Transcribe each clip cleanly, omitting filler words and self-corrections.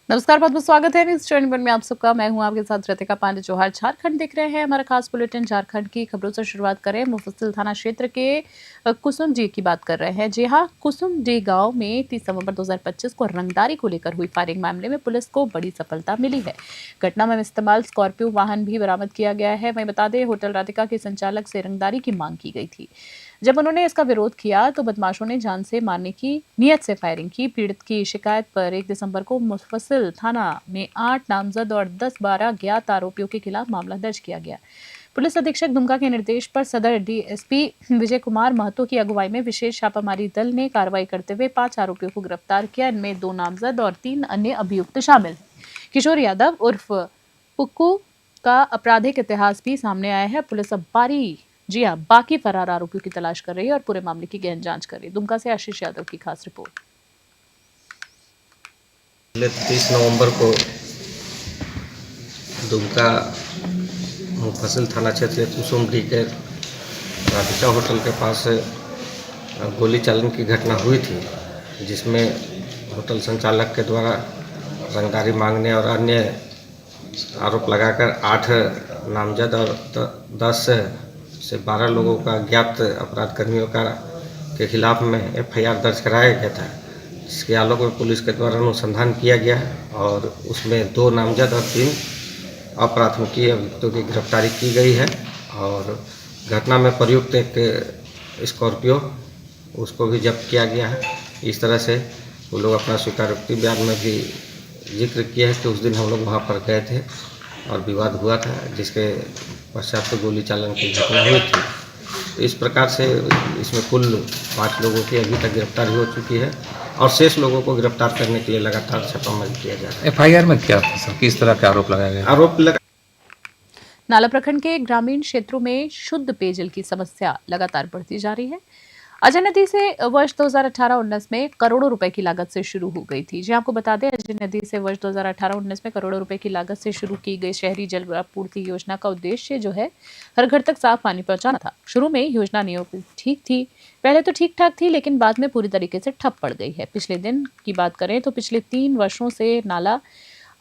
नमस्कार, बहुत बहुत स्वागत है न्यूज 24 में आप सबका। मैं हूं आपके साथ रितिका पांडे जौहर। झारखंड देख रहे हैं हमारा खास बुलेटिन। झारखंड की खबरों से शुरुआत करें। मुफस्सिल थाना क्षेत्र के कुसुमडीह की बात कर रहे हैं। जी हां, कुसुमडीह गांव में 30 नवंबर 2025 को रंगदारी को लेकर हुई फायरिंग मामले में पुलिस को बड़ी सफलता मिली है। घटना में इस्तेमाल स्कॉर्पियो वाहन भी बरामद किया गया है। वहीं बता दें, होटल राधिका के संचालक से रंगदारी की मांग की गई थी। जब उन्होंने इसका विरोध किया तो बदमाशों ने जान से मारने की नियत से फायरिंग की। पीड़ित की शिकायत पर 1 दिसंबर को मुफस्सिल थाना में 8 नामजद और 10-12 ज्ञात आरोपियों के खिलाफ मामला दर्ज किया गया। पुलिस अधीक्षक दुमका के निर्देश पर सदर डीएसपी विजय कुमार महतो की अगुवाई में विशेष छापामारी दल ने कार्रवाई करते हुए 5 आरोपियों को गिरफ्तार किया। इनमें 2 नामजद और 3 अन्य अभियुक्त शामिल हैं। किशोर यादव उर्फ पुक्कू का आपराधिक इतिहास भी सामने आया है। पुलिस अब बाकी फरार आरोपियों की तलाश कर रही है और पूरे मामले की गहन जांच कर रही है। दुमका से आशीष यादव की खास रिपोर्ट। 30 नवंबर को दुमका मुफस्सिल थाना क्षेत्र कुसुमडीह के राधिका होटल के पास गोली चालन की घटना हुई थी, जिसमें होटल संचालक के द्वारा रंगदारी मांगने और अन्य आरोप लगाकर 8 नामजद और 10 से 12 लोगों का ज्ञात अपराध कर्मियों के खिलाफ में एफआईआर दर्ज कराया गया था, जिसके आलोक में पुलिस के द्वारा अनुसंधान किया गया और उसमें 2 नामजद और 3 अपराधमुखी अभियुक्तों की गिरफ्तारी की गई है। और घटना में प्रयुक्त एक स्कॉर्पियो उसको भी जब्त किया गया है। इस तरह से वो लोग अपना स्वीकारोक्ति बयान में भी जिक्र किया है कि उस दिन हम लोग वहाँ पर गए थे और विवाद हुआ था, जिसके पश्चात तो गोली चालन की घटना हुई थी। तो इस प्रकार से इसमें कुल 5 लोगों की अभी तक गिरफ्तारी हो चुकी है और शेष लोगों को गिरफ्तार करने के लिए लगातार छापामारी किया जा रहा है। एफआईआर में क्या किस तरह के आरोप लगाए गए? नाला प्रखंड के ग्रामीण क्षेत्रों में शुद्ध पेयजल की समस्या लगातार बढ़ती जा रही है। अजय नदी से वर्ष 2018-19 में करोड़ों रुपए की लागत से शुरू हो गई थी। जी आपको बता दें, अजय नदी से वर्ष 2018-19 में करोड़ों रुपए की लागत से शुरू की गई शहरी जल आपूर्ति योजना का उद्देश्य जो है हर घर तक साफ पानी पहुंचाना था। शुरू में योजना नियोजित ठीक थी, पहले तो ठीक ठाक थी, लेकिन बाद में पूरी तरीके से ठप पड़ गई है। पिछले दिन की बात करें तो पिछले 3 वर्षों से नाला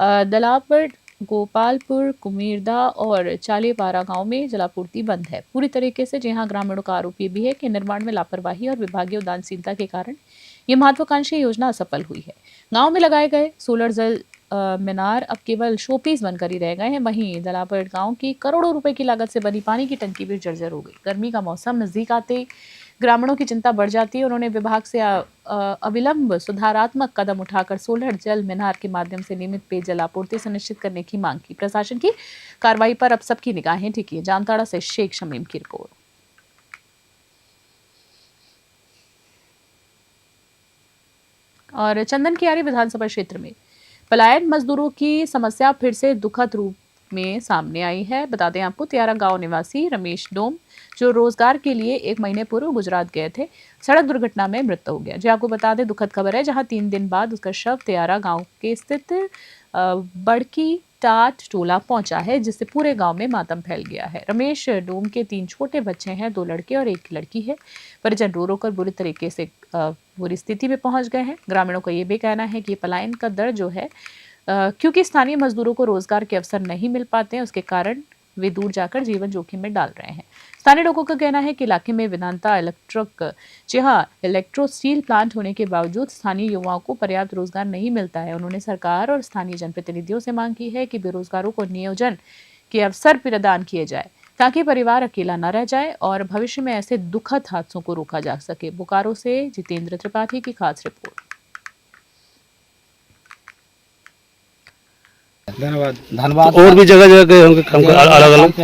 दलावड़, गोपालपुर, कुमीरदा और चालीपारा गांव में जलापूर्ति बंद है पूरी तरीके से। जहां ग्रामीणों का आरोप ये भी है कि निर्माण में लापरवाही और विभागीय उदासीनता के कारण ये महत्वाकांक्षी योजना असफल हुई है। गांव में लगाए गए सोलर जल मीनार अब केवल शोपीस बनकर ही रह गए हैं। वहीं दलावड़ गांव की करोड़ों रुपए की लागत से बनी पानी की टंकी भी जर्जर हो गई। गर्मी का मौसम नजदीक आते ग्रामीणों की चिंता बढ़ जाती है। उन्होंने विभाग से अविलंब सुधारात्मक कदम उठाकर सोलर जल मीनार के माध्यम से नियमित पेयजल आपूर्ति सुनिश्चित करने की मांग की। प्रशासन की कार्रवाई पर अब सबकी निगाहें टिकी है। जामताड़ा से शेख शमीम की रिपोर्ट। और चंदन कियारी विधानसभा क्षेत्र में पलायन मजदूरों की समस्या फिर से दुखद रूप में सामने आई है। बता दें आपको, तियारा गांव निवासी रमेश डोम जो रोजगार के लिए 1 महीने पूर्व गुजरात गए थे, सड़क दुर्घटना में मृत्यु हो गया। जी आपको बता दें, दुखद खबर है, जहां 3 दिन बाद उसका शव तियारा गांव के स्थित बड़की टाट टोला पहुंचा है, जिससे पूरे गांव में मातम फैल गया है। रमेश डोम के 3 छोटे बच्चे हैं, 2 लड़के और 1 लड़की है। परिजन रो रो कर बुरी तरीके से बुरी स्थिति में पहुंच गए हैं। ग्रामीणों का ये भी कहना है कि पलायन का दर जो है क्योंकि स्थानीय मजदूरों को रोजगार के अवसर नहीं मिल पाते हैं, उसके कारण वे दूर जाकर जीवन जोखिम में डाल रहे हैं। स्थानीय लोगों का कहना है कि इलाके में वेदांता इलेक्ट्रो स्टील प्लांट होने के बावजूद स्थानीय युवाओं को पर्याप्त रोजगार नहीं मिलता है। उन्होंने सरकार और स्थानीय जनप्रतिनिधियों से मांग की है कि बेरोजगारों को नियोजन के अवसर प्रदान किए जाए, ताकि परिवार अकेला न रह जाए और भविष्य में ऐसे दुखद हादसों को रोका जा सके। बोकारो से जितेंद्र त्रिपाठी की खास रिपोर्ट। धन्यवाद। तो और भी जगह जगह गए होंगे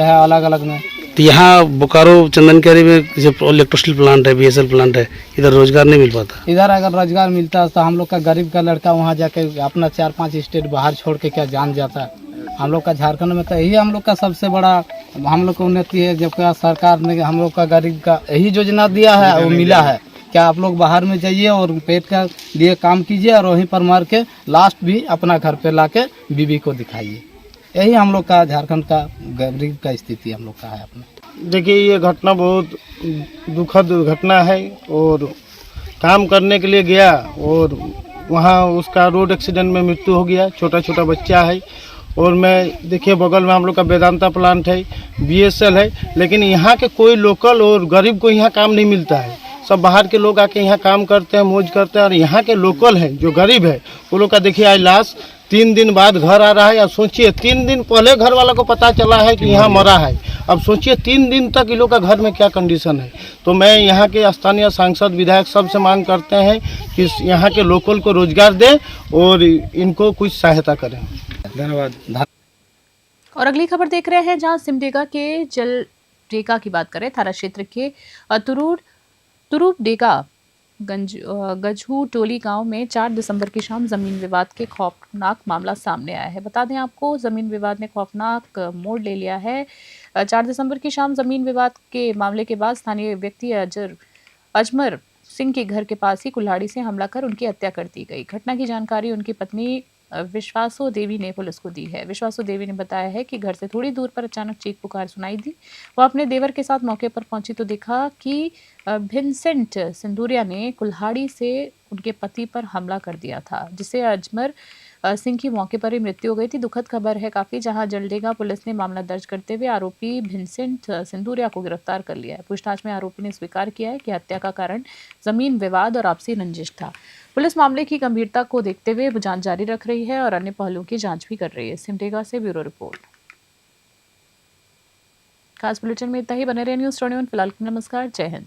अलग अलग में। तो यहाँ बोकारो चंदन कियारी में इलेक्ट्रिसिटी प्लांट है, बीएसएल प्लांट है, इधर रोजगार नहीं मिल पाता। इधर अगर रोजगार मिलता तो हम लोग का गरीब का लड़का वहाँ जाके अपना 4-5 स्टेट बाहर छोड़ के क्या जान जाता। हम लोग का झारखंड में तो यही हम लोग का सबसे बड़ा हम लोग का उन्नति है, जब सरकार ने हम लोग का गरीब का यही योजना दिया है, वो मिला है। क्या आप लोग बाहर में जाइए और पेट का लिए काम कीजिए और वहीं पर मार के लास्ट भी अपना घर पे लाके बीवी को दिखाइए। यही हम लोग का झारखंड का गरीब का स्थिति हम लोग का है अपना। देखिए, ये घटना बहुत दुखद घटना है और काम करने के लिए गया और वहाँ उसका रोड एक्सीडेंट में मृत्यु हो गया, छोटा छोटा बच्चा है। और मैं देखिए बगल में हम लोग का वेदांता प्लांट है, BSL है, लेकिन यहाँ के कोई लोकल और गरीब को यहाँ काम नहीं मिलता है। सब बाहर के लोग आके यहाँ काम करते हैं, मौज करते हैं। और यहाँ के लोकल हैं जो गरीब है वो लोग का देखिए आज लाश 3 दिन बाद घर आ रहा है। अब सोचिए 3 दिन पहले घर वाला को पता चला है कि यहाँ मरा है, अब सोचिए 3 दिन तक इन लोग का घर में क्या कंडीशन है। तो मैं यहाँ के स्थानीय सांसद विधायक सबसे मांग करते हैं कि यहाँ के लोकल को रोजगार दें और इनको कुछ सहायता करें। धन्यवाद। और अगली खबर देख रहे हैं, जहां सिमडेगा के जलडेगा की बात करें, थाना क्षेत्र के तुरूपडेगा गजहू टोली गांव में 4 दिसंबर की शाम जमीन विवाद के खौफनाक मामला सामने आया है। बता दें आपको, जमीन विवाद ने खौफनाक मोड़ ले लिया है। 4 दिसंबर की शाम जमीन विवाद के मामले के बाद स्थानीय व्यक्ति अजमर सिंह के घर के पास ही कुल्हाड़ी से हमला कर उनकी हत्या कर दी गई। घटना की जानकारी उनकी पत्नी विश्वासो देवी ने पुलिस को दी है। विश्वासो देवी ने बताया है कि घर से थोड़ी दूर पर अचानक चीख पुकार सुनाई दी। वो अपने देवर के साथ मौके पर पहुंची तो देखा कि भिंसेंट सिंदूरिया ने कुल्हाड़ी से उनके पति पर हमला कर दिया था, जिससे अजमर सिंह की मौके पर ही मृत्यु हो गई थी। दुखद खबर है काफ़ी, जहां जलडेगा पुलिस ने मामला दर्ज करते हुए आरोपी भिंसेंट सिंदूरिया को गिरफ्तार कर लिया है। पूछताछ में आरोपी ने स्वीकार किया है कि हत्या का कारण जमीन विवाद और आपसी रंजिश था। पुलिस मामले की गंभीरता को देखते हुए जांच जारी रख रही है और अन्य पहलुओं की जांच भी कर रही है। सिमडेगा से ब्यूरो रिपोर्ट। खास बुलेटिन में इतना ही। बने रहे न्यूज़ 21। फिलहाल नमस्कार, जय हिंद।